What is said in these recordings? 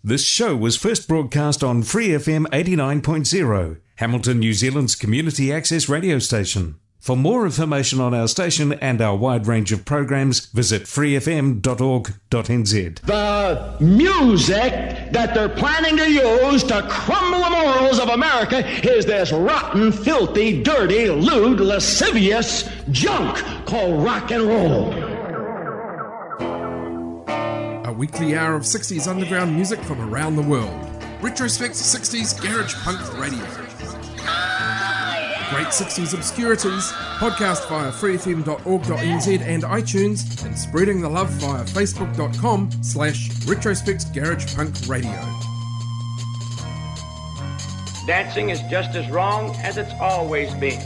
This show was first broadcast on Free FM 89.0, Hamilton, New Zealand's community access radio station. For more information on our station and our wide range of programs, visit freefm.org.nz. The music that they're planning to use to crumble the morals of America is this rotten, filthy, dirty, lewd, lascivious junk called rock and roll. A weekly hour of 60s underground music from around the world. Retrospect 60s Garage Punk Radio. Great 60s obscurities, podcast via freefm.org.nz and iTunes, and spreading the love via facebook.com/Retrospect Garage Punk Radio. Dancing is just as wrong as it's always been.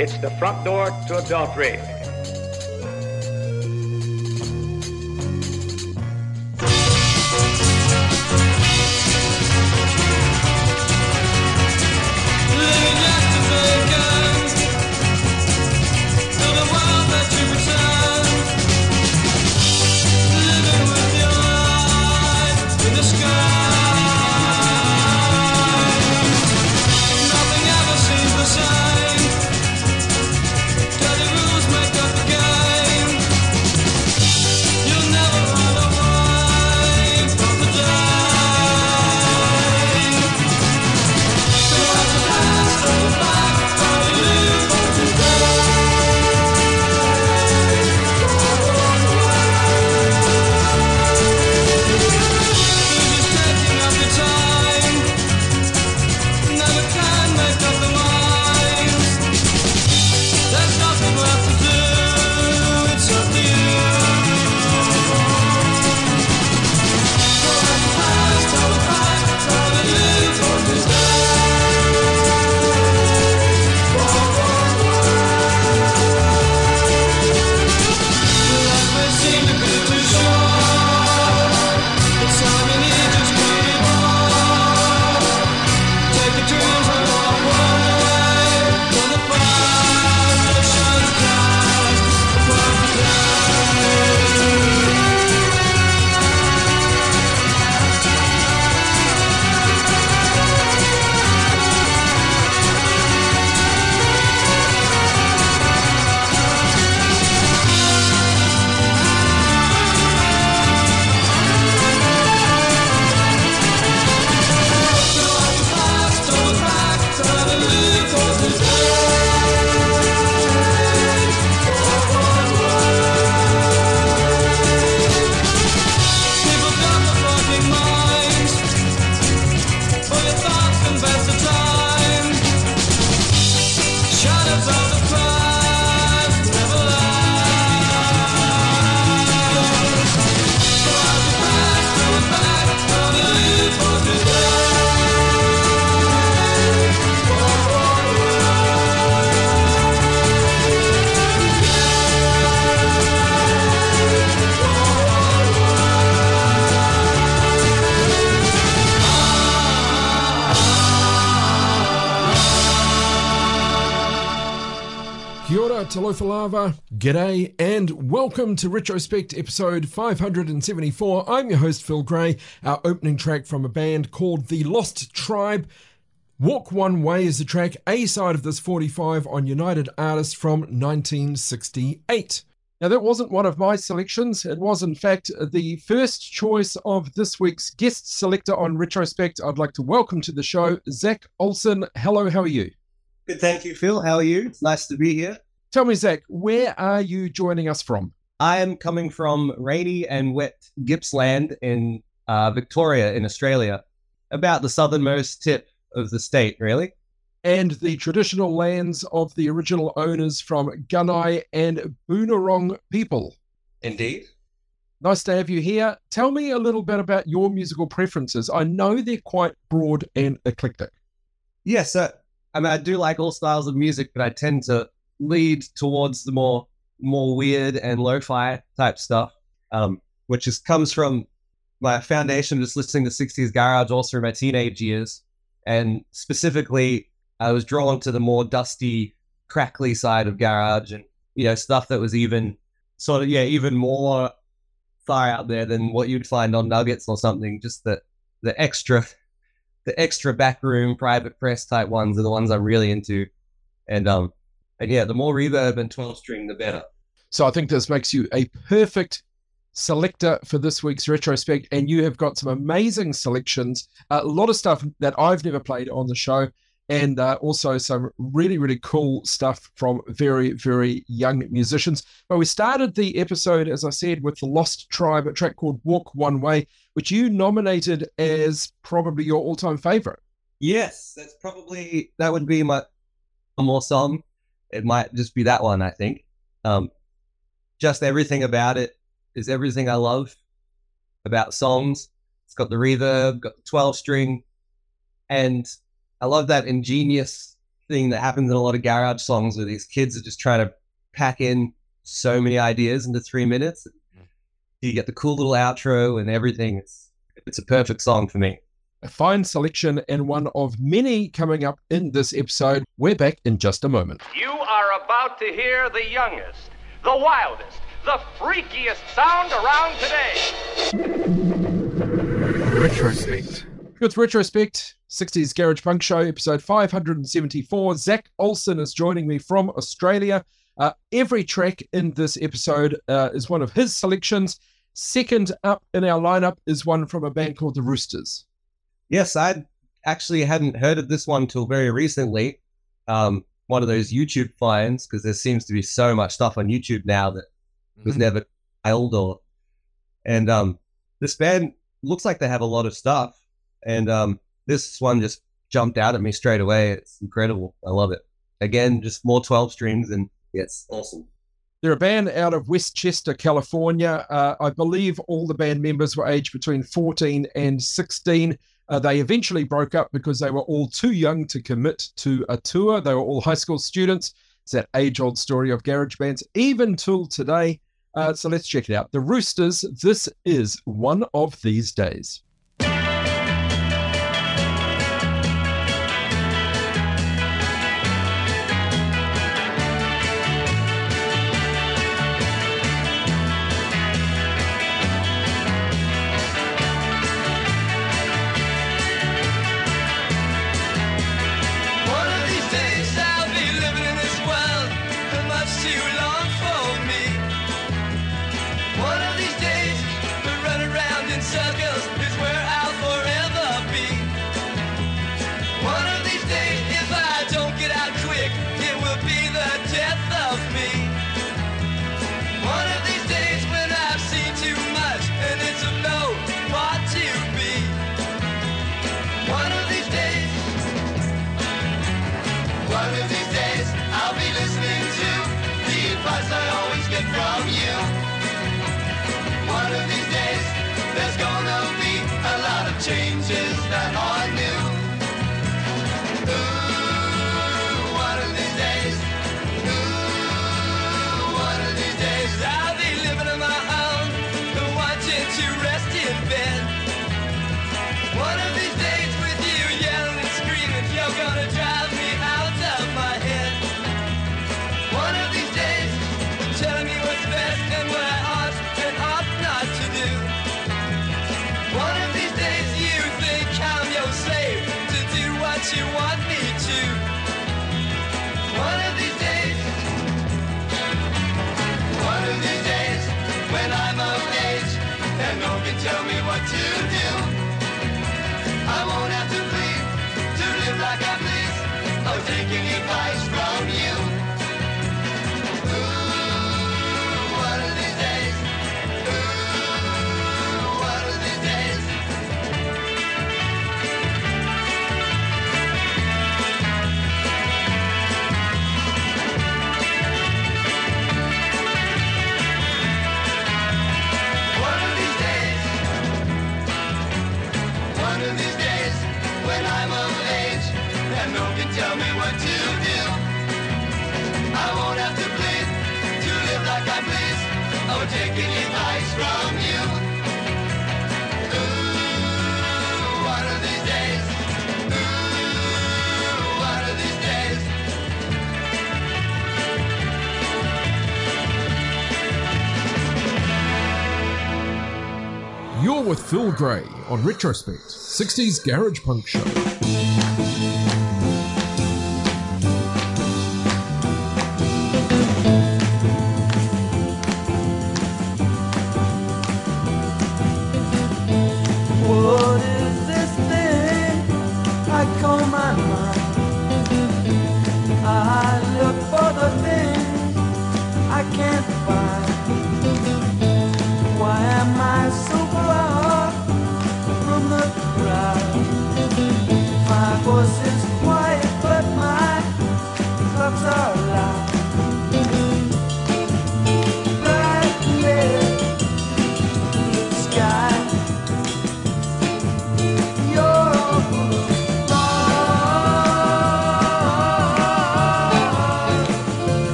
It's the front door to adultery. Talofa, g'day and welcome to Retrospect episode 574. I'm your host Phil Gray. Our opening track from a band called The Lost Tribe. Walk One Way is the track, A side of this 45 on United Artists from 1968. Now that wasn't one of my selections. It was in fact the first choice of this week's guest selector on Retrospect. I'd like to welcome to the show Zak Olsen. Hello, how are you? Good, thank you, Phil. How are you? It's nice to be here. Tell me, Zak, where are you joining us from? I am coming from rainy and wet Gippsland in Victoria in Australia, about the southernmost tip of the state, really. And the traditional lands of the original owners from Gunai and Boonwurrung people. Indeed. Nice to have you here. Tell me a little bit about your musical preferences. I know they're quite broad and eclectic. Yes, I do like all styles of music, but I tend to lead towards the more weird and lo-fi type stuff, which comes from my foundation just listening to 60s garage all through my teenage years. And specifically, I was drawn to the more dusty, crackly side of garage and, stuff that was even more far out there than what you'd find on Nuggets or something. Just that the extra backroom private press type ones are the ones I'm really into. And yeah, the more reverb and 12 string, the better. So I think this makes you a perfect selector for this week's Retrospect, and you have got some amazing selections, a lot of stuff that I've never played on the show, and also some really, really cool stuff from very, very young musicians. But we started the episode, as I said, with the Lost Tribe, a track called Walk One Way, which you nominated as probably your all-time favorite. Yes, that would be my more song. It might just be that one, I think. Just everything about it is everything I love about songs. It's got the reverb, got the 12 string, and I love that ingenious thing that happens in a lot of garage songs where these kids are just trying to pack in so many ideas into 3 minutes. You get the cool little outro and everything. It's a perfect song for me. A fine selection and one of many coming up in this episode. We're back in just a moment. You are about to hear the youngest, the wildest, the freakiest sound around today. Retrospect. With Retrospect, 60s Garage Punk Show, episode 574. Zak Olsen is joining me from Australia. Every track in this episode is one of his selections. Second up in our lineup is one from a band called The Roosters. Yes, I actually hadn't heard of this one till very recently. One of those YouTube finds, because there seems to be so much stuff on YouTube now that was never held. And this band looks like they have a lot of stuff. And this one just jumped out at me straight away. It's incredible. I love it. Again, just more 12 strings, and it's awesome. They're a band out of Westchester, California. I believe all the band members were aged between 14 and 16. They eventually broke up because they were all too young to commit to a tour. They were all high school students. It's that age-old story of garage bands, even till today. So let's check it out. The Roosters, this is One of These Days. Changes that are new. Ooh, one of these days. Ooh, one of these days. I'll be living on my own, wanting to rest in bed. One of these days with you yelling and screaming, you're gonna drive me out of my head. One of these days, telling me what's best and what I ought and ought not to do. One of these days you think I'm your slave to do what you want me to. One of these days when I'm of age and no one can tell me what to do, I won't have to plead to live like I please, or taking advice from you. Ooh, one of these days. Ooh, one of these days. One of these days, when I'm of age, and no one can tell me what to do, I won't have to plead to live like I please, or taking advice from you. Ooh, one of these days. Ooh, one of these days. You're with Phil Gray on Retrospect, 60s Garage Punk Show. What is this thing I call my mind? I look for the things I can't find. Why am I so far from the crowd? My voice is quiet, but my thoughts are loud. Bright red sky.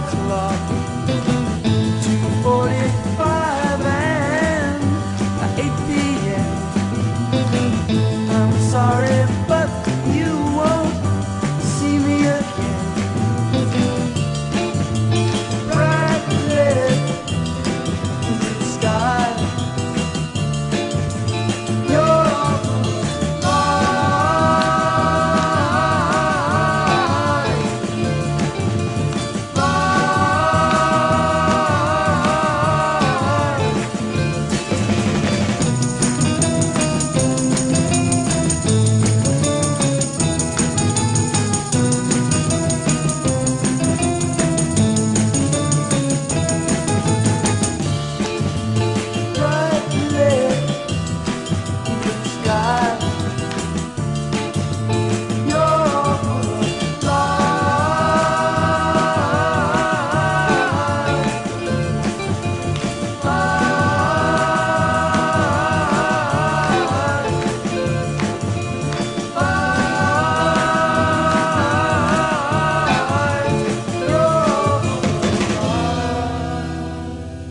Clock 2:45 and 8 p.m. I'm sorry, but you won't see me again. Bright red sky. You're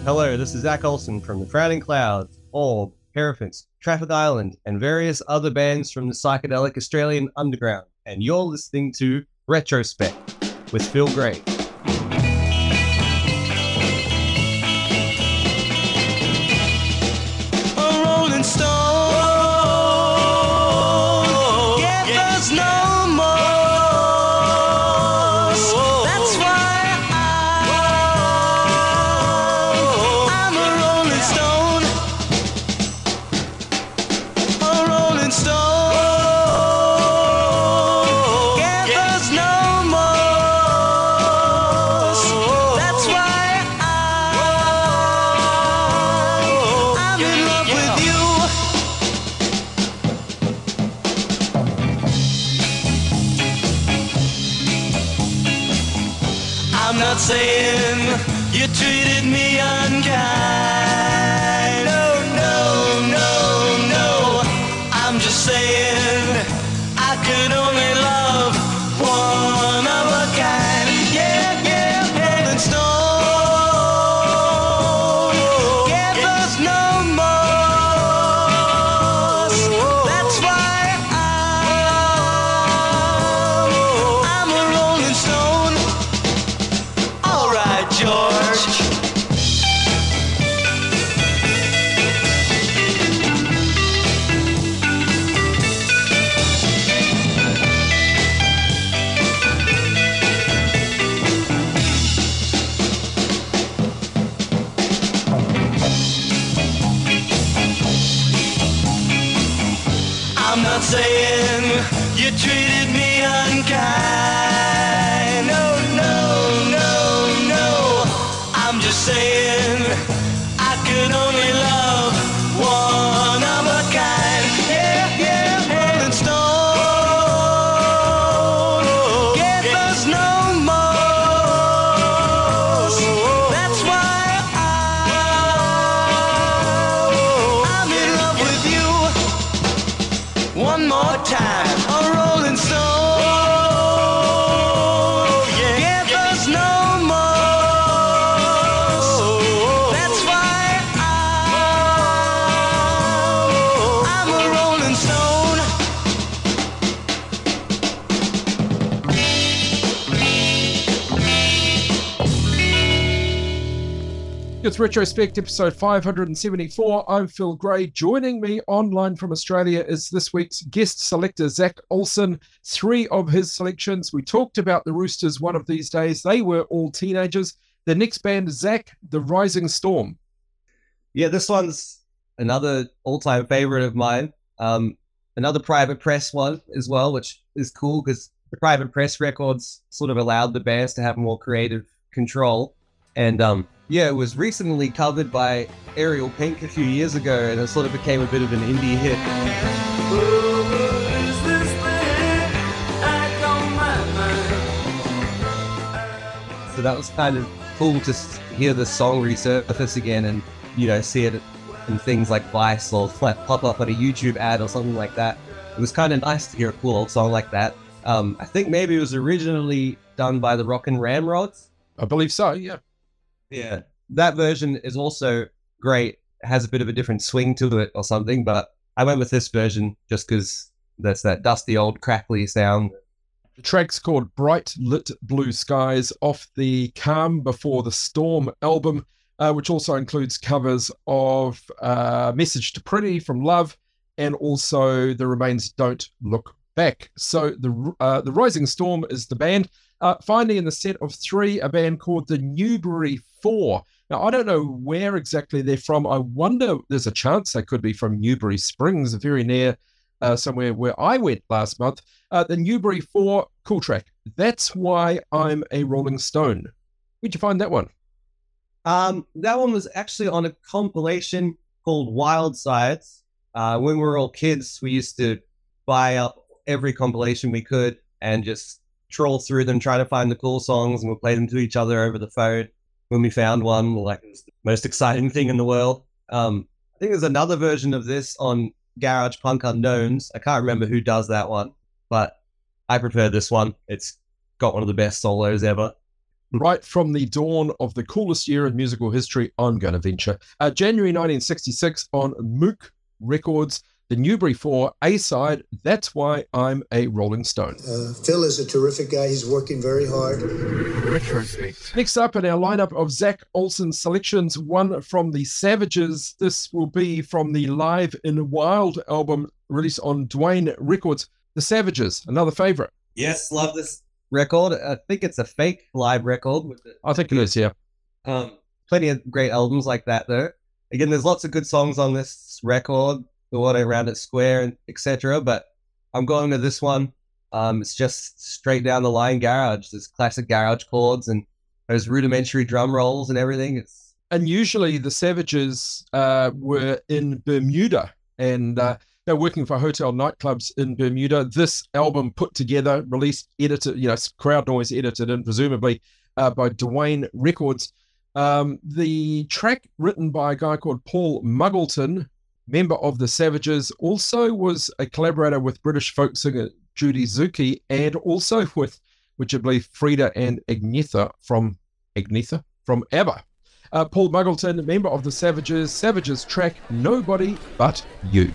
Hello, this is Zak Olsen from the Frowning Clouds, Orb, Hierophants, Traffic Island, and various other bands from the psychedelic Australian underground, and you're listening to Retrospect with Phil Gray. A rolling stone. Yeah, there's no more. That's why I'm a rolling stone. A rolling stone. Yeah, there's no more. That's why I'm in love with you. I'm not saying you treated me unkind. No, no, no, no. I'm just saying I could only love one of a kind. Yeah, yeah, rolling stone. Yeah, there's no more. That's why I'm a rolling stone. All right, George. I'm not saying you treated me unkind. No, no, no, no. I'm just saying I could only love one of a kind. Yeah, yeah, rolling stone. Yeah, there's no more. That's why I'm in love with you. One more time, a rolling stone. It's Retrospect, episode 574. I'm Phil Gray. Joining me online from Australia is this week's guest selector, Zak Olsen. 3 of his selections. We talked about the Roosters one of these days. They were all teenagers. The next band, Zak, The Rising Storm. Yeah, this one's another all-time favorite of mine. Another Private Press one as well, which is cool because the Private Press records sort of allowed the bands to have more creative control. And yeah, it was recently covered by Ariel Pink a few years ago, and it sort of became a bit of an indie hit. So that was kind of cool to hear the song resurface again and, you know, see it in things like Vice or pop up on a YouTube ad or something like that. It was kind of nice to hear a cool old song like that. I think maybe it was originally done by the Rockin' Ramrods. I believe so, yeah. Yeah, that version is also great. It has a bit of a different swing to it or something, but I went with this version just because that's that dusty old crackly sound. The track's called Bright Lit Blue Skies off the Calm Before the Storm album, which also includes covers of Message to Pretty from Love and also The Remains Don't Look Back. So the Rising Storm is the band. Finally, in the set of 3, a band called the Newbury 4. Now, I don't know where exactly they're from. I wonder, there's a chance they could be from Newbury Springs, very near somewhere where I went last month. The Newbury 4, cool track. That's Why I'm a Rolling Stone. Where'd you find that one? That one was actually on a compilation called Wild Sides. When we were all kids, we used to buy up every compilation we could and just troll through them, try to find the cool songs, and we'll play them to each other over the phone. When we found one, like, it was the most exciting thing in the world. I think there's another version of this on Garage Punk Unknowns. I can't remember who does that one, but I prefer this one. It's got one of the best solos ever. Right from the dawn of the coolest year in musical history, I'm going to venture. January 1966 on Mook Records, the Newbury 4 A-side, That's Why I'm a Rolling Stone. Phil is a terrific guy. He's working very hard. Retrospect. Next up in our lineup of Zak Olsen selections, one from the Savages. This will be from the Live in Wild album released on Dwayne Records. The Savages, another favorite. Yes, love this record. I think it's a fake live record. I think it is, yeah. Plenty of great albums like that, though. Again, there's lots of good songs on this record. The one around at Square and etc. But I'm going to this one. It's just straight down the line garage. There's classic garage chords and those rudimentary drum rolls and everything. And usually the Savages were in Bermuda and they're working for hotel nightclubs in Bermuda. This album put together, released, edited, crowd noise edited and presumably by Dwayne Records. The track written by a guy called Paul Muggleton, member of the Savages, also was a collaborator with British folk singer Judy Zuki and also with, would you believe, Frida and Agnetha from ABBA. Paul Muggleton, member of the Savages track Nobody But You.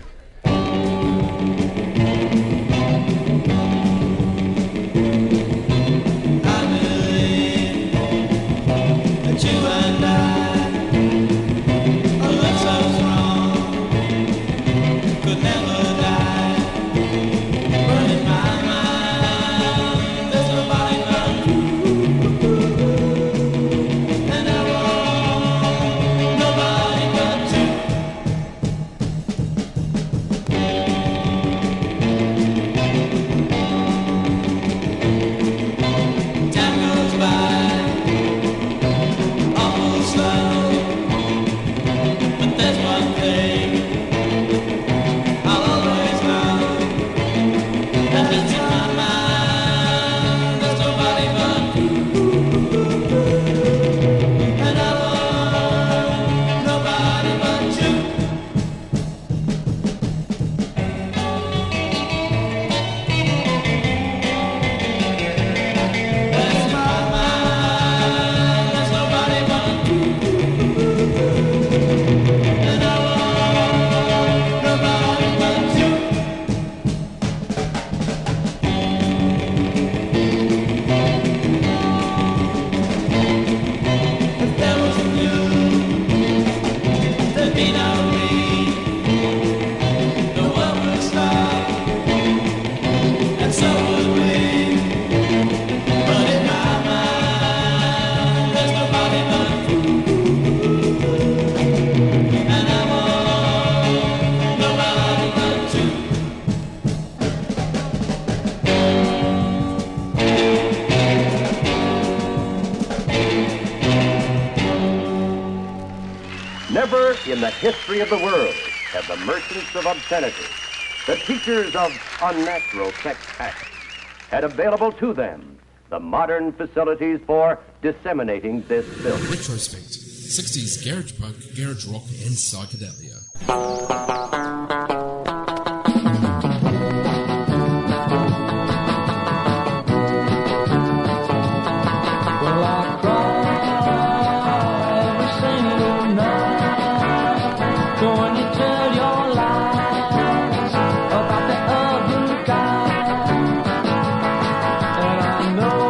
the history of the world have the merchants of obscenity, the teachers of unnatural sex acts, had available to them the modern facilities for disseminating this filth. Retrospect, 60s garage punk, garage rock and psychedelia. Well, I cry every single night when you tell your lies about the other guy. And I know,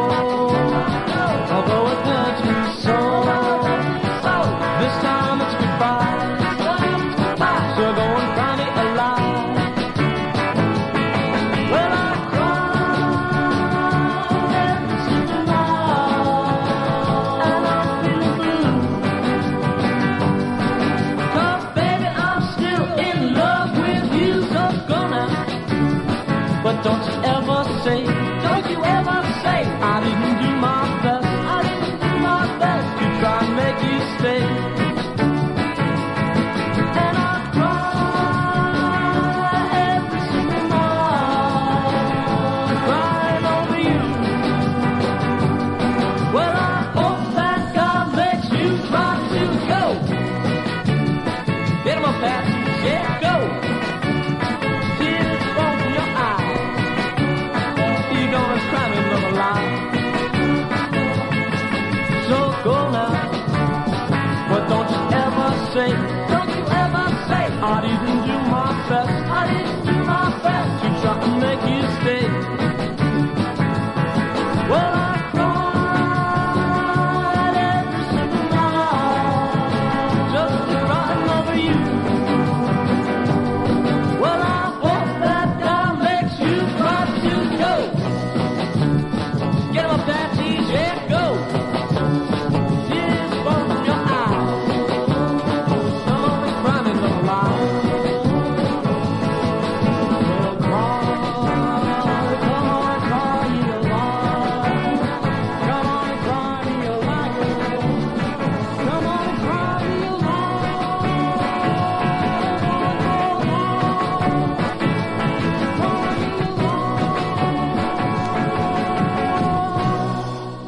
although it hurts me so, this time it's goodbye. So go and find me a lie. Well, I cry every single night, and I feel blue. 'Cause baby, I'm still in love with you, so go now. But don't you ever say I didn't do my best to try and make you stay. And I cry every single night, crying over you. Well, I hope that God makes you try to go. Get him up, Patsy, yeah, go. Tears fall from your eyes. You're gonna cry me another lie. So go now, but don't you ever say I didn't do my best to try and make you stay. Well, I cried every single night just crying over you. Well, I hope that God makes you try to go. Get him up there, tease, yeah, go. Tears fall from your eyes. Come on and cry me, little lie. Well, cry, come on and cry me a lie. Come on and cry me a lie. Come on and cry me a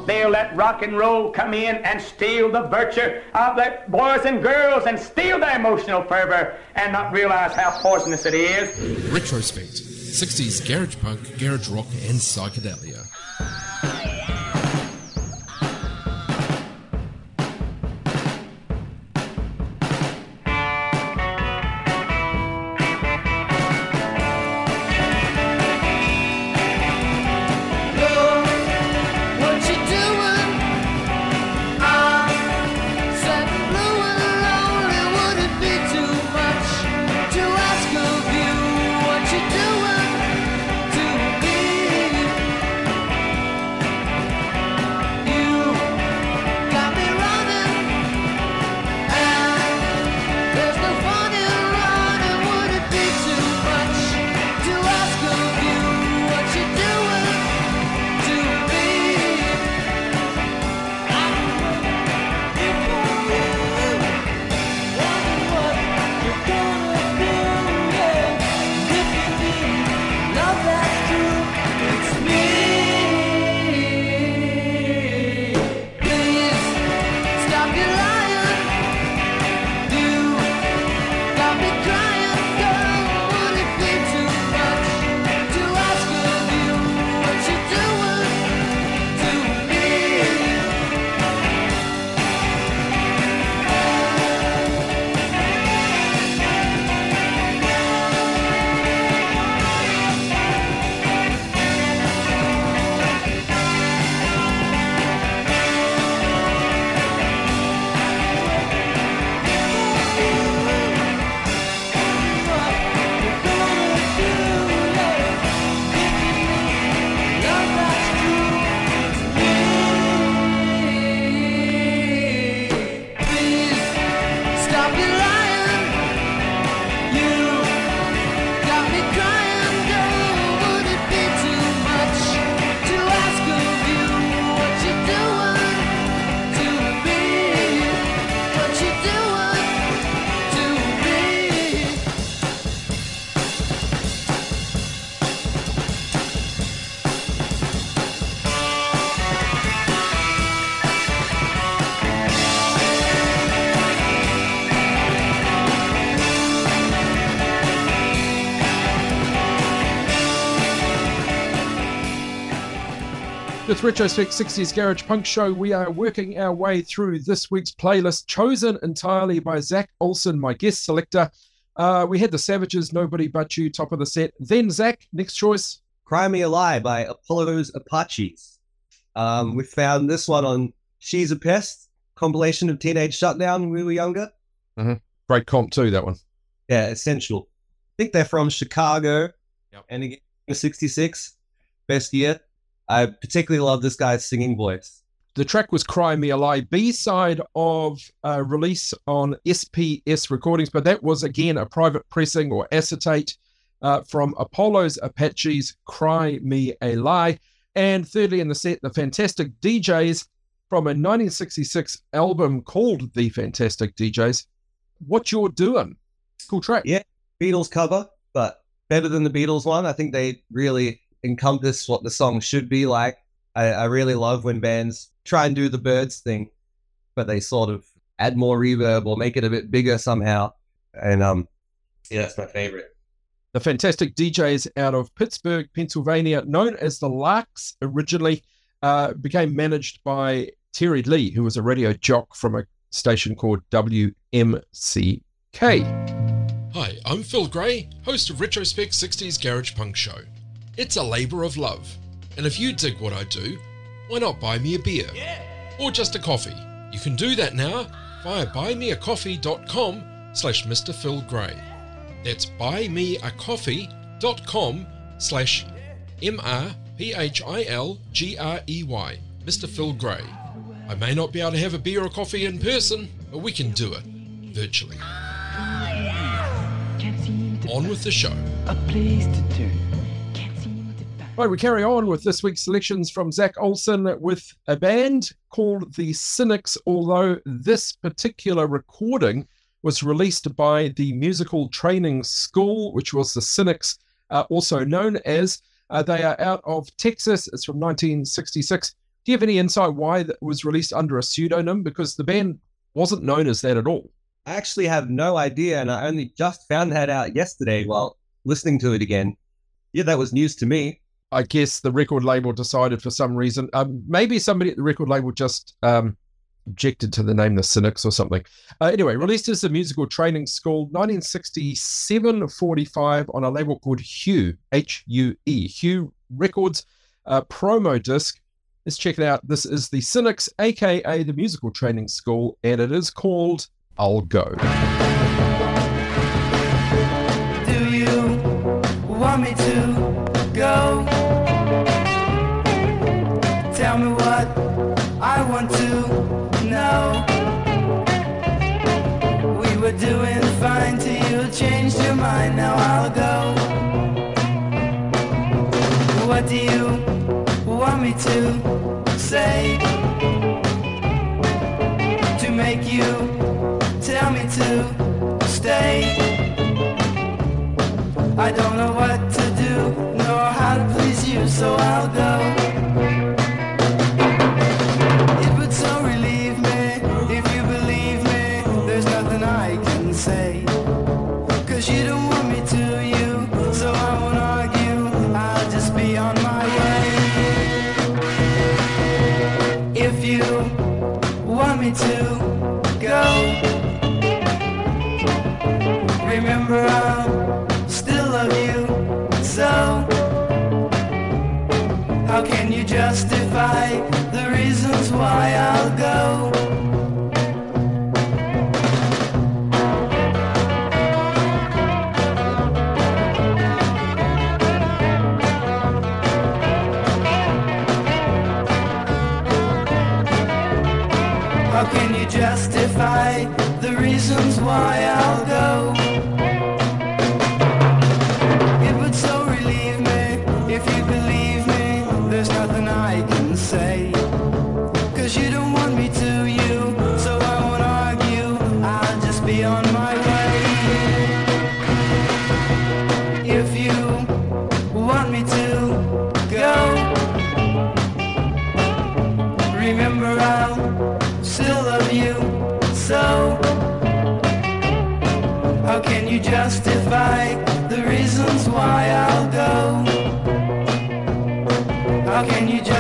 They'll let rock and roll come in and steal the virtue of the boys and girls and steal their emotional fervor and not realize how poisonous it is. Retrospect, 60s garage punk, garage rock and psychedelia. What you doing? Sad and blue and lonely. Would it be too much to ask of you? What you doing to me? With Retrospect 60s Garage Punk Show, we are working our way through this week's playlist, chosen entirely by Zak Olsen, my guest selector. We had the Savages, Nobody But You, top of the set. Then, Zach, next choice. Cry Me a Lie by Apollo's Apaches. We found this one on She's a Pest, compilation of Teenage Shutdown when we were younger. Mm-hmm. Great comp too, that one. Yeah, essential. I think they're from Chicago. Yep. And again, 66, best year. I particularly love this guy's singing voice. The track was Cry Me a Lie, B-side of a release on SPS Recordings, but that was, again, a private pressing or acetate from Apollo's Apaches, Cry Me a Lie. And thirdly in the set, The Fantastic DJs from a 1966 album called The Fantastic DJs, What You're Doing. Cool track. Yeah, Beatles cover, but better than the Beatles one. I think they really encompass what the song should be like. I really love when bands try and do the Birds thing, but they sort of add more reverb or make it a bit bigger somehow. And yeah, that's my favorite. The Fantastic DJs out of Pittsburgh, Pennsylvania, known as the Larks originally, became managed by Terry Lee, who was a radio jock from a station called WMCK. Hi, I'm Phil Gray, host of Retrospect 60s Garage Punk Show. It's a labour of love, and if you dig what I do, why not buy me a beer? Yeah. Or just a coffee? You can do that now via buymeacoffee.com/Mr. Phil Gray. That's buymeacoffee.com/MrPhilGrey, Mr. Phil Gray. I may not be able to have a beer or coffee in person, but we can do it virtually. On with the show. A place to turn. Right, we carry on with this week's selections from Zak Olsen with a band called The Cynics, although this particular recording was released by the Musical Training School, which was The Cynics, also known as. They are out of Texas. It's from 1966. Do you have any insight why that was released under a pseudonym? Because the band wasn't known as that at all. I actually have no idea, and I only just found that out yesterday while listening to it again. Yeah, that was news to me. I guess the record label decided for some reason, maybe somebody at the record label just objected to the name The Cynics or something. Anyway, released as a Musical Training School, 1967-45 on a label called Hue, H-U-E, Hue Records, promo disc. Let's check it out. This is The Cynics, aka the Musical Training School, and it is called I'll Go. Do you want me to go? Tell me what I want to know. We were doing fine till you changed your mind. Now I'll go. What do you want me to say to make you tell me to stay? I don't know what to do, nor how to please you, so I'll go. It would so relieve me if you believe me. There's nothing I can say, 'cause you don't want me to, you, so I won't argue. I'll just be on my way. If you want me to go, remember I'll still love you. So how can you justify the reasons why I'll go? How can you justify the reasons why I'll go? It would so relieve me if you believe me. There's nothing I can say, 'cause you don't want me to.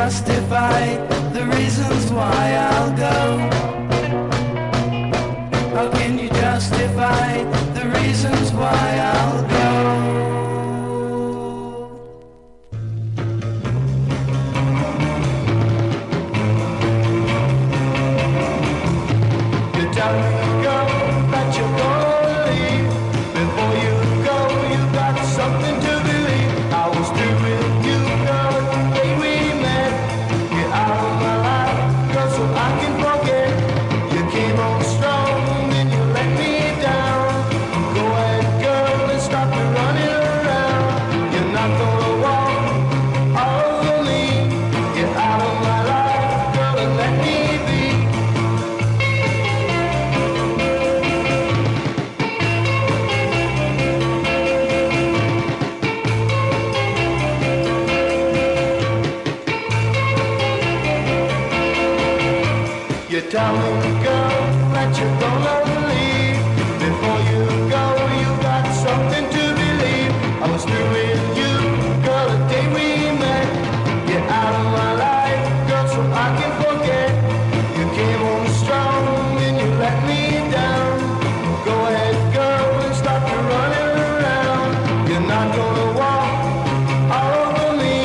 justify the reasons why I'll go? How can you justify the reasons why I'll go? You tell me, girl, that you're gonna leave. Before you go, you got something to believe. I was through with you, girl, the day we met. Get out of my life, girl, so I can forget. You came on strong, then you let me down. Go ahead, girl, and stop the running around. You're not gonna walk all over me. Get out of my life, girl, and let me be. You tell me, girl, that you're gonna leave. Before you go, you got something to believe. I was through with you, girl, the day we met. Get out of my life, girl, so I can forget. You came on strong, and you let me down. Go ahead, girl, and stop the running around. You're not gonna walk all over me.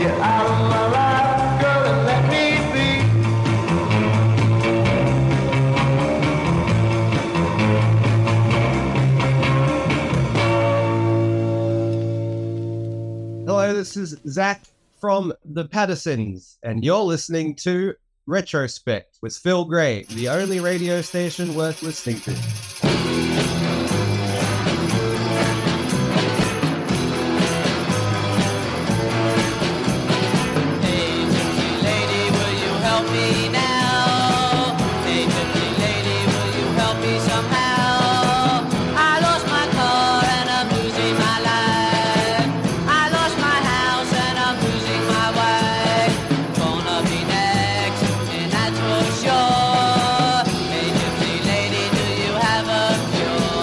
Get out of my life, girl, and let me be. Hello, this is Zach from the Pattersons, and you're listening to Retrospect with Phil Gray, the only radio station worth listening to. Hey, gypsy lady, will you help me now? Hey, gypsy lady, will you help me somehow? I lost my car and I'm losing my life. I lost my house and I'm losing my wife. Gonna be next, and that's for sure. Hey, gypsy lady, do you have a cure?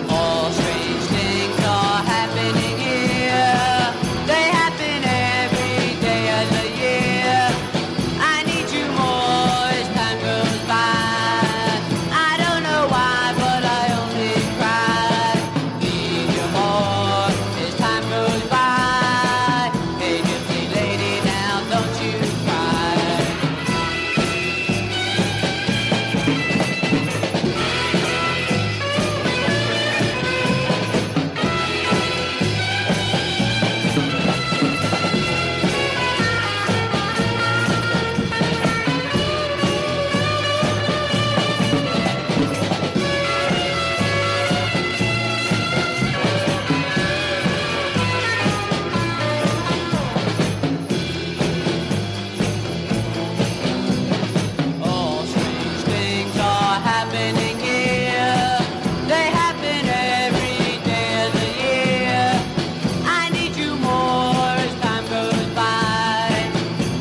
All strange things are happening here. They happen every day of the year. I need you more as time goes by. I don't know why, but I only cry. Need you more as time goes by. Hey, gypsy lady, now don't you cry. All strange things are happening here. They happen every day of the year. I need you more as time goes by.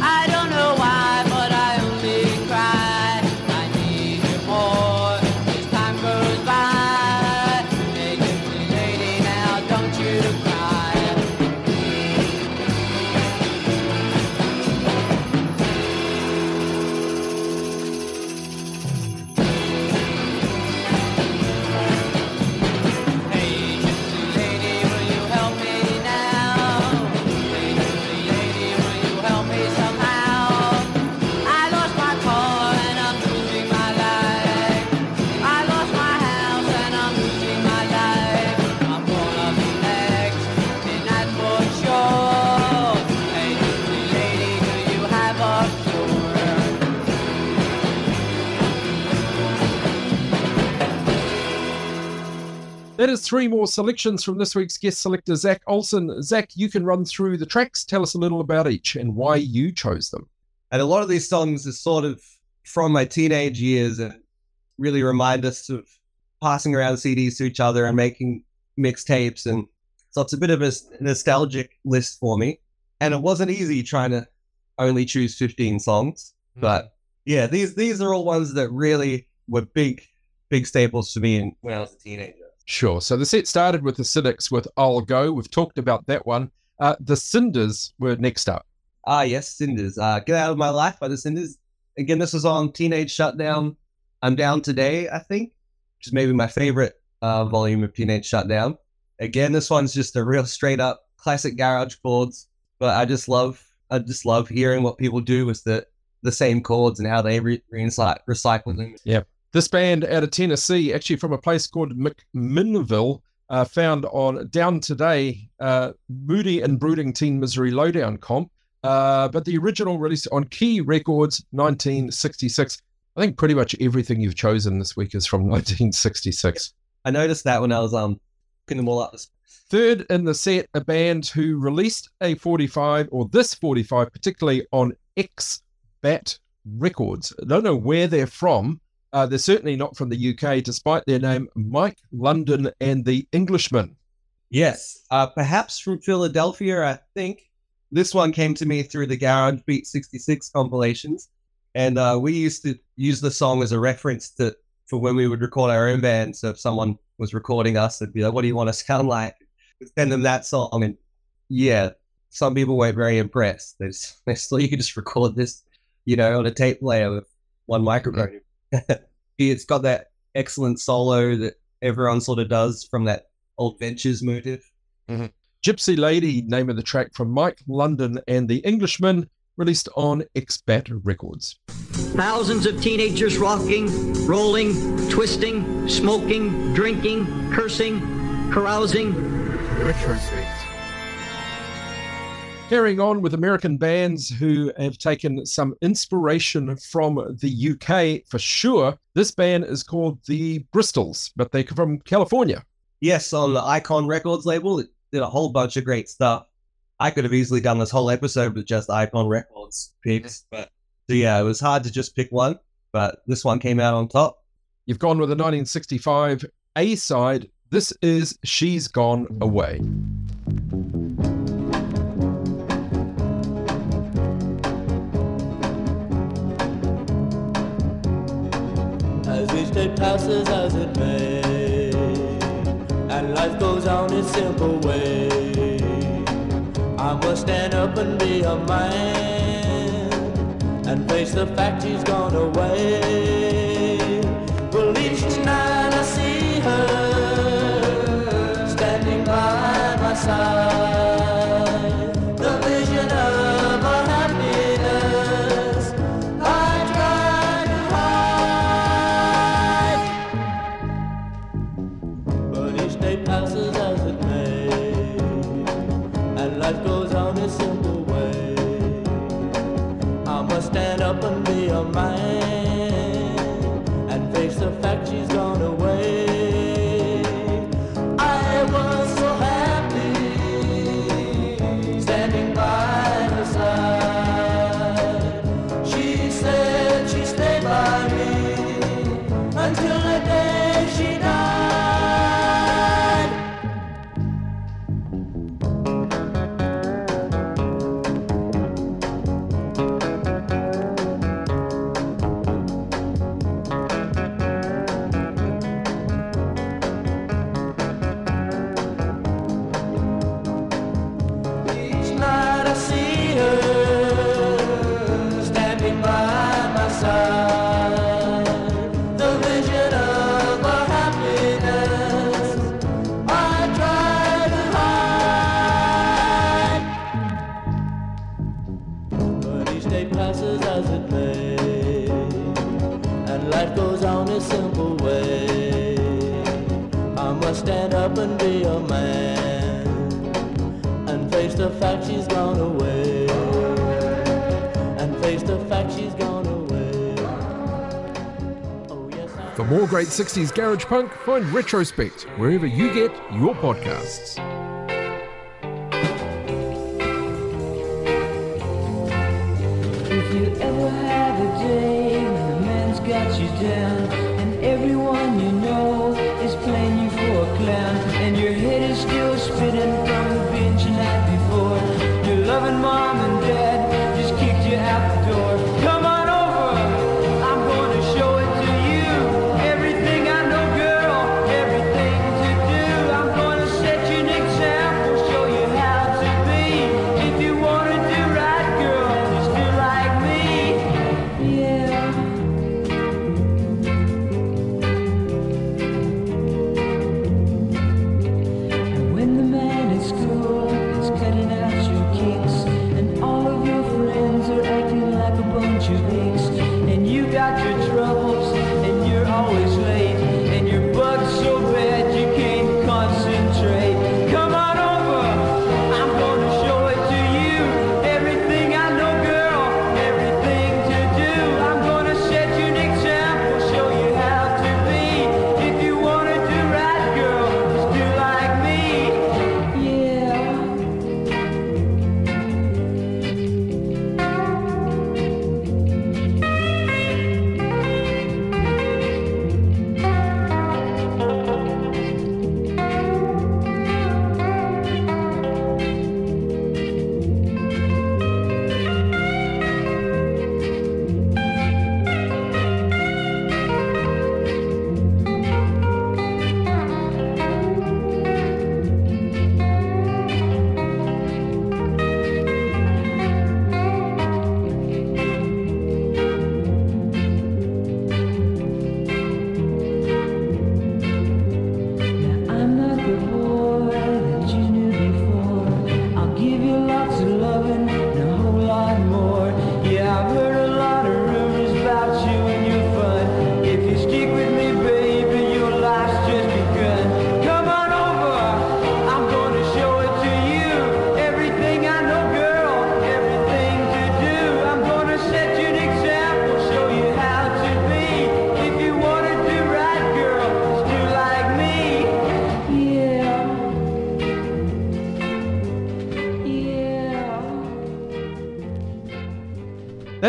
I don't know why, but I only cry. I need you more as time goes by. Hey, gypsy lady, now don't you cry. Hey, gypsy lady, will you help me now? Hey, gypsy lady, will you help me somehow? I lost my car and I'm losing my life. I lost my house and I'm losing my life. I'm gonna be next, and that's for sure. Hey, gypsy lady, do you have a cure? That is three more selections from this week's guest selector, Zak Olsen. Zach, you can run through the tracks. Tell us a little about each and why you chose them. And a lot of these songs are sort of from my teenage years and really remind us of passing around CDs to each other and making mixtapes. And so it's a bit of a nostalgic list for me. And it wasn't easy trying to only choose 15 songs. But yeah, these are all ones that really were big staples for me when I was a teenager. Sure. So the set started with the Cynics with I'll Go. We've talked about that one. The Cinders were next up. Yes, Cinders. Get Out of My Life by the Cinders. Again, this was on Teenage Shutdown. I'm Down Today, I think, which is maybe my favorite volume of Teenage Shutdown. Again, this one's just a real straight up classic garage chords, but I just love hearing what people do with the same chords and how they recycle them. Yeah. This band out of Tennessee, actually from a place called McMinnville, found on Down Today, Moody and Brooding Teen Misery Lowdown comp, but the original release on Key Records, 1966. I think pretty much everything you've chosen this week is from 1966. I noticed that when I was picking them all up. Third in the set, a band who released a 45, or this 45, particularly on X-Bat Records. I don't know where they're from. They're certainly not from the UK, despite their name, Mike London and the Englishmen. Yes, perhaps from Philadelphia, I think. This one came to me through the Garage Beat 66 compilations, and we used to use the song as a reference for when we would record our own band. So if someone was recording us, they'd be like, what do you want to sound like? We'd send them that song, and yeah, some people weren't very impressed. They still, you could just record this, on a tape player with one microphone. It's got that excellent solo that everyone sort of does from that old Ventures motive. Mm-hmm. Gypsy Lady, name of the track from Mike London and the Englishmen, released on X-Bat Records. Thousands of teenagers rocking, rolling, twisting, smoking, drinking, cursing, carousing. Retrospect. Carrying on with American bands who have taken some inspiration from the UK for sure. This band is called the Bristols, but they're from California. Yes, on the Icon Records label, it did a whole bunch of great stuff. I could have easily done this whole episode with just Icon Records picks, but so yeah, it was hard to just pick one, but this one came out on top. You've gone with a 1965 A-side. This is She's Gone Away. As each day passes as it may, and life goes on its simple way, I must stand up and be a man, and face the fact she's gone away. Well, each night I see her standing by my side, the vision of our happiness I try to hide. But each day passes as it may, and life goes on its simple way. I must stand up and be a man, and face the fact she's gone away. I was so happy standing by her side. She said she'd stay by me until the day she died. Each night I see her standing by my side, the vision of our happiness I try to hide. But each day passes as it may, and life goes on its simple way. I must stand up and be a man, and face the fact she's gone away, and face the fact she's gone away. Oh yes, For more great 60s garage punk, find Retrospect wherever you get your podcasts. If you ever have a day when the man's got you down, and everyone you know is playing you for a clown, and your head is still spinning from the binge the night before, your loving mom and dad just kicked you out the door. Come on over, I'm going to show it to you. Everything I know, girl, everything to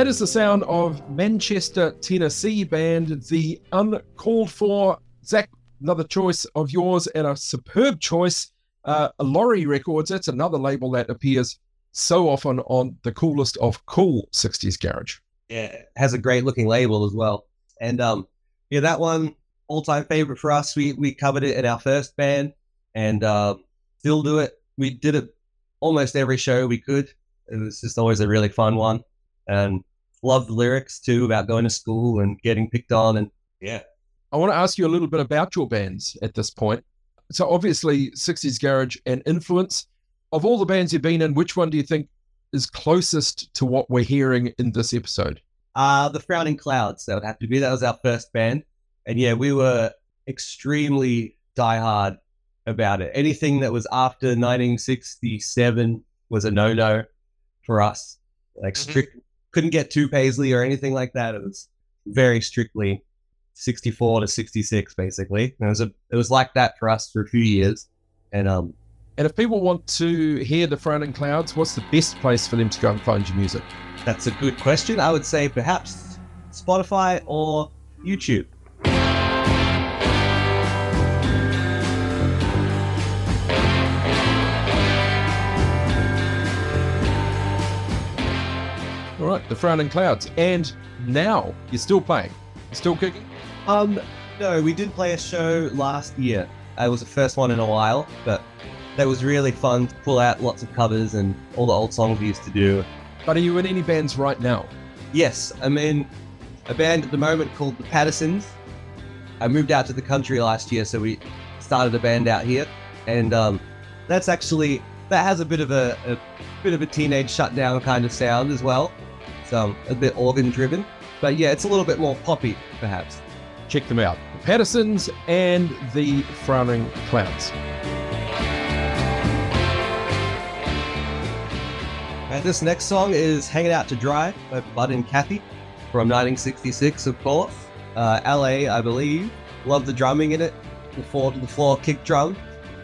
That is the sound of Manchester, Tennessee band, the Uncalled For. Zach, another choice of yours and a superb choice. Laurie Records, that's another label that appears so often on the coolest of cool 60s garage. Yeah, it has a great looking label as well. And yeah, that one, all-time favorite for us. We covered it in our first band and still do it. We did it almost every show we could. It was just always a really fun one. And love the lyrics too about going to school and getting picked on. And yeah. I want to ask you a little bit about your bands at this point. So obviously 60s garage and influence. Of all the bands you've been in, which one do you think is closest to what we're hearing in this episode? The Frowning Clouds, that would have to be. That was our first band. And yeah, we were extremely diehard about it. Anything that was after 1967 was a no-no for us. Like strict, couldn't get too Paisley or anything like that. It was very strictly 64 to 66, basically. And it was like that for us for a few years. And if people want to hear the Frowning Clouds, what's the best place for them to go and find your music? That's a good question. I would say perhaps Spotify or YouTube. All right, the Frowning Clouds. And now you're still playing? You're still kicking? No, we did play a show last year. It was the first one in a while, but that was really fun to pull out lots of covers and all the old songs we used to do. But are you in any bands right now? Yes, I'm in a band at the moment called the Pattersons. I moved out to the country last year, so we started a band out here, and that has a bit of a teenage shutdown kind of sound as well. So a bit organ driven, but yeah, it's a little bit more poppy, perhaps. Check them out. The Pattersons and the Frowning Clouds. And this next song is Hanging Out to Dry by Bud and Kathy from 1966, of course. LA, I believe. Love the drumming in it. The 4-to-the-floor kick drum.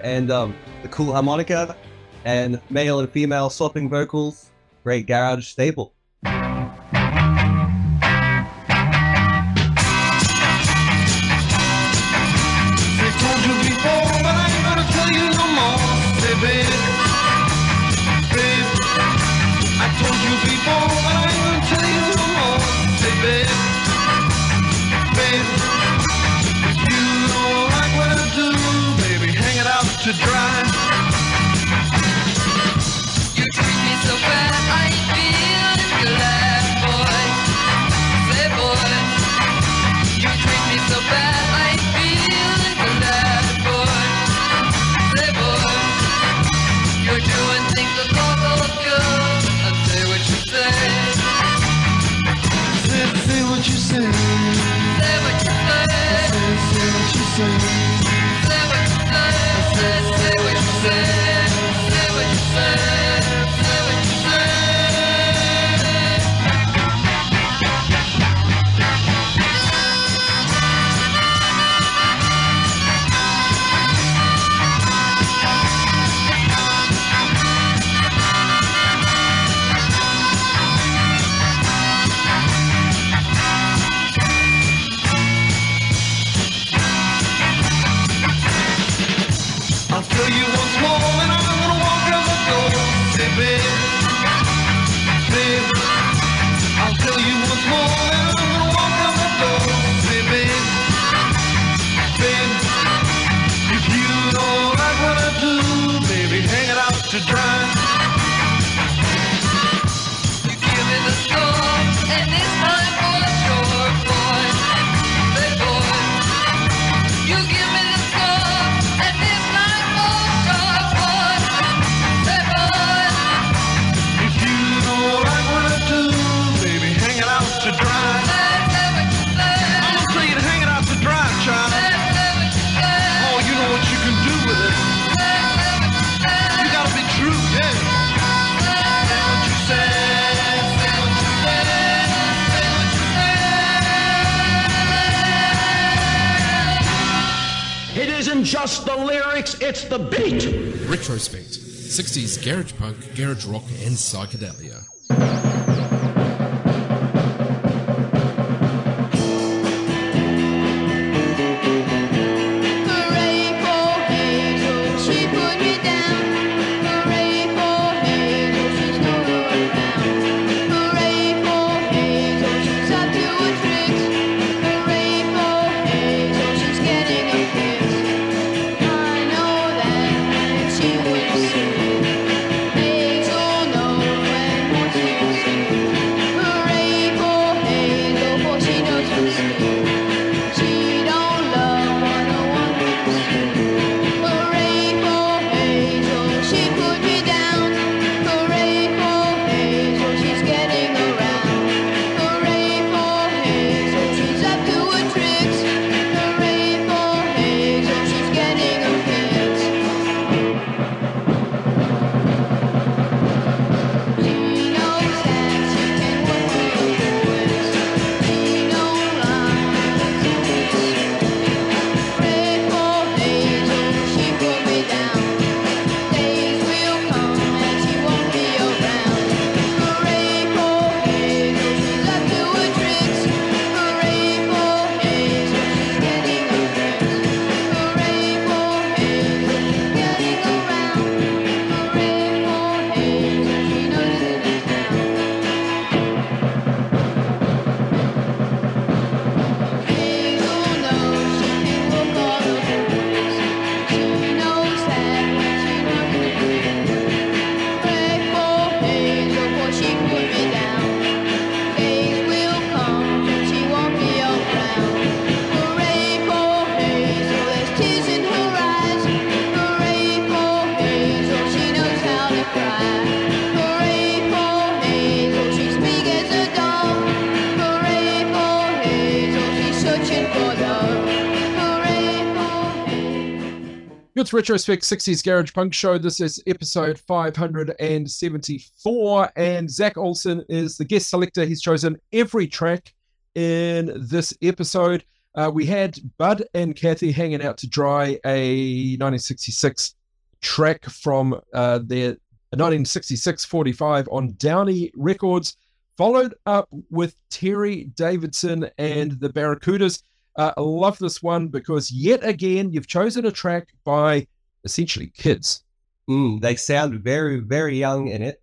And the cool harmonica. And male and female swapping vocals. Great garage staple. To dry. You treat me so bad, I feel glad, boy. Say, boy. You treat me so bad, I feel glad, boy. Say, boy. You're doing things that look good. And say what you say. Say what you say. Say what you say. Say what you say. Say what you say. Say what you say, say what you say, say what you say. I'll tell you once more and I'm gonna walk out the door. Say, babe, babe. I'll tell you once more and I'm gonna walk out the door. Say, babe, babe. If you don't like what I do, baby, hang it out to dry. You give me the score and this time for sure, boy. Say, boy. You give me the score and this time for sure, boy. Say, boy. If you don't like what I do, baby, hang it out to dry. Say what you say. I'm gonna tell you to hang it out to dry, child. Say what you say. Oh, you know what you can do with it. Say what you say. You gotta be true, yeah. Say what you say. Say what you say. Say what you say. It isn't just the lyrics, it's the beat. Retrospect, 60s garage punk, garage rock and psychedelia. You're to Retrospect 60s Garage Punk Show. This is episode 574, and Zak Olsen is the guest selector. He's chosen every track in this episode. We had Bud and Kathy hanging out to dry a 1966 track from their 1966 45 on Downey Records, followed up with Terry Davidson and the Barracudas. I love this one because yet again, you've chosen a track by essentially kids. They sound very, very young in it.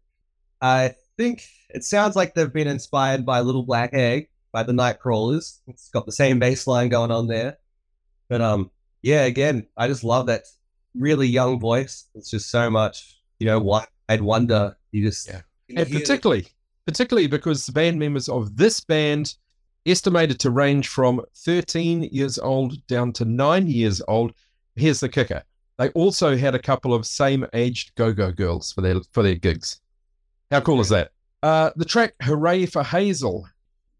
I think it sounds like they've been inspired by Little Black Egg by the Nightcrawlers. It's got the same bass line going on there. But yeah, again, I just love that really young voice. It's just so much, I'd wonder. You just and particularly because the band members of this band estimated to range from 13 years old down to 9 years old. Here's the kicker. They also had a couple of same-aged go-go girls for their gigs. How cool is that? The track Hooray for Hazel.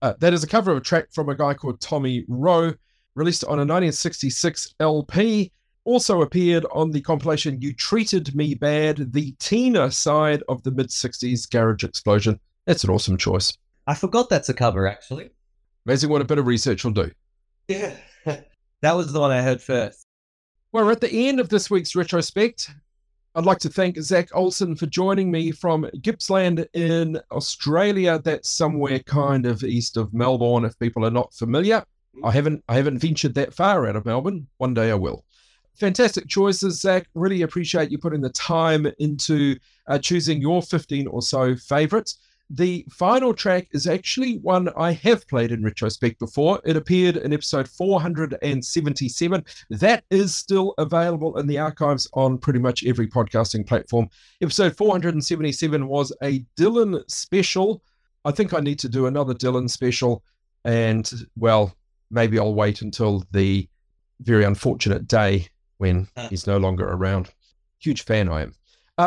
That is a cover of a track from a guy called Tommy Rowe, released on a 1966 LP. Also appeared on the compilation You Treated Me Bad, the Tina side of the mid-60s Garage Explosion. That's an awesome choice. I forgot that's a cover, actually. Amazing what a bit of research will do. Yeah, that was the one I heard first. Well, we're at the end of this week's Retrospect. I'd like to thank Zak Olsen for joining me from Gippsland in Australia. That's somewhere kind of east of Melbourne, if people are not familiar. I haven't ventured that far out of Melbourne. One day I will. Fantastic choices, Zak. Really appreciate you putting the time into choosing your 15 or so favourites. The final track is actually one I have played in Retrospect before. It appeared in episode 477. That is still available in the archives on pretty much every podcasting platform. Episode 477 was a Dylan special. I think I need to do another Dylan special, and, well, maybe I'll wait until the very unfortunate day when he's no longer around. Huge fan I am.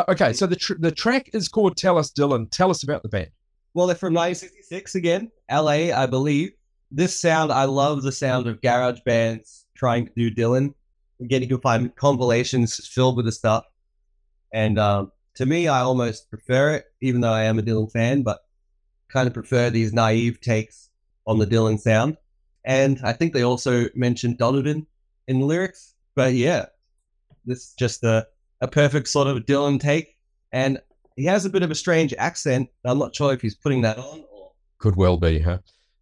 Okay, so the track is called Tell Us Dylan. Tell us about the band. Well, they're from 1966 again, LA, I believe. This sound, I love the sound of garage bands trying to do Dylan. Again, you can find compilations filled with the stuff. And to me, I almost prefer it, even though I am a Dylan fan, but kind of prefer these naive takes on the Dylan sound. And I think they also mentioned Donovan in the lyrics. But yeah, this is just a perfect sort of Dylan take. And he has a bit of a strange accent. I'm not sure if he's putting that on or... Could well be, huh?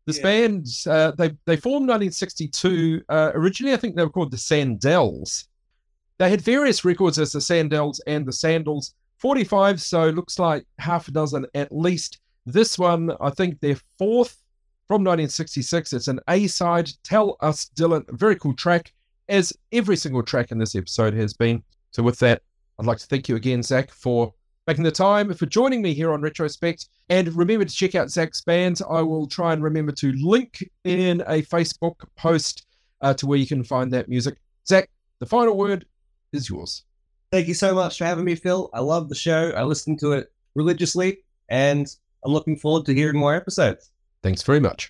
This band, they formed 1962. Originally, I think they were called the Sandells. They had various records as the Sandells and the Sandals. 45, so looks like half a dozen at least. This one, I think their fourth from 1966. It's an A-side, Tell Us Dylan. A very cool track, as every single track in this episode has been. So with that, I'd like to thank you again, Zak, for making the time, for joining me here on Retrospect. And remember to check out Zak's bands. I will try and remember to link in a Facebook post to where you can find that music. Zak, the final word is yours. Thank you so much for having me, Phil. I love the show. I listen to it religiously, and I'm looking forward to hearing more episodes. Thanks very much.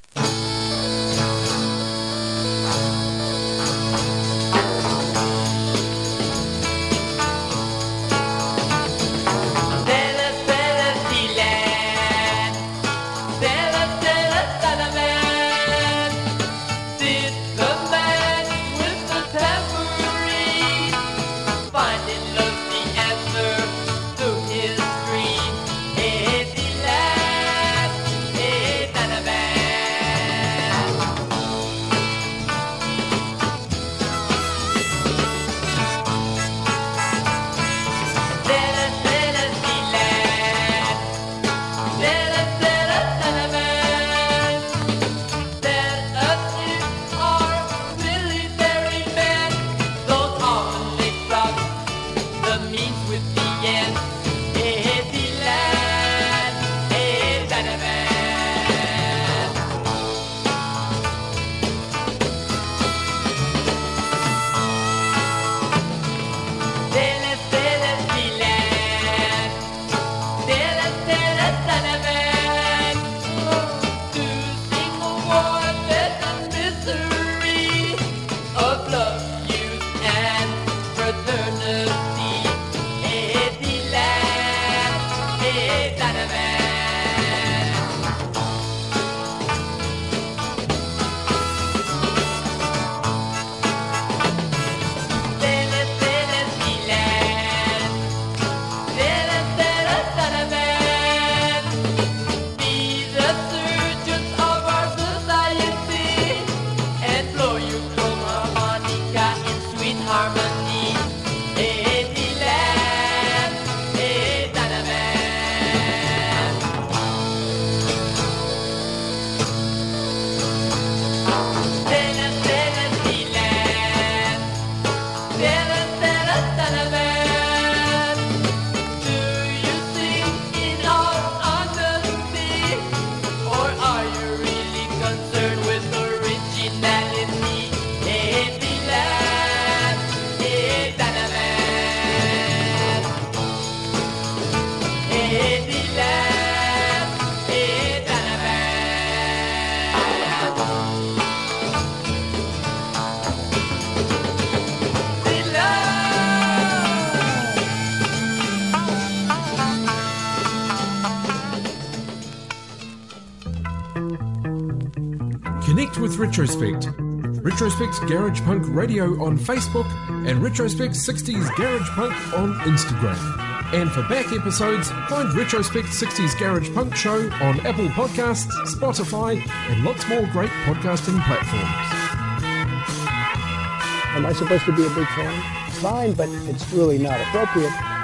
harmony. Hey, Dylan, hey, Donovan. Dylan, Dylan, Dylan. Dylan, Dylan, Donovan. Do you sing in all honesty, or are you really concerned with originality? Hey, Dylan, hey, Donovan. Hey, Dylan, hey, Connect with Retrospect. Retrospect's Garage Punk Radio on Facebook and Retrospect 60s Garage Punk on Instagram. And for back episodes, find Retrospect 60s Garage Punk Show on Apple Podcasts, Spotify, and lots more great podcasting platforms. Am I supposed to be a big fan? Fine, but it's really not appropriate.